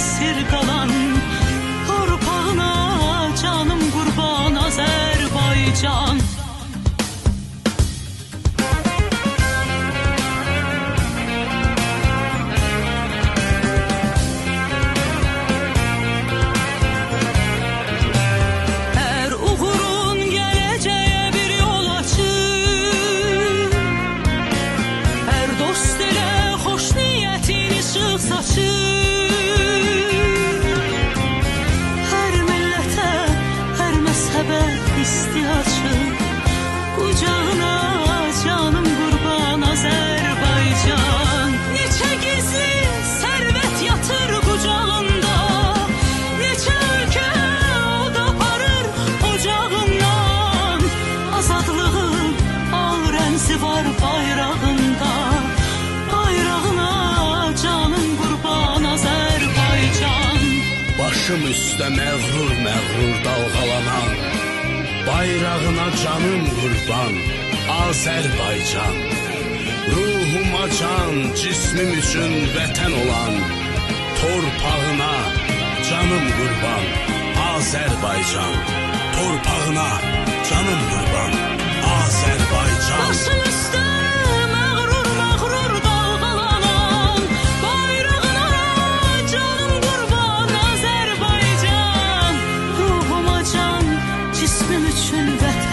əsir qalan torpağına canım qurban Azərbaycan. Hər millətə, hər məzhəbə istiyaçı qucağına canım qurban Azərbaycan. Neçə gizli sərvət yatır qucağında, neçə ölkə od aparır ocağından. Azadlığın al rəmzi var bayrağında, bayrağına canım qurban Azərbaycan. Başım üstə məğrur dalğalanan bayrağına canım qurban Azərbaycan. Ruhuma can, cismim üçün vətən olan torpağına canım qurban Azərbaycan. Torpağına canım qurban Azərbaycan. Başım üstə məğrur dalğalanan bayrağına canım qurban Azərbaycan. Ruhuma can, cismim üçün vətən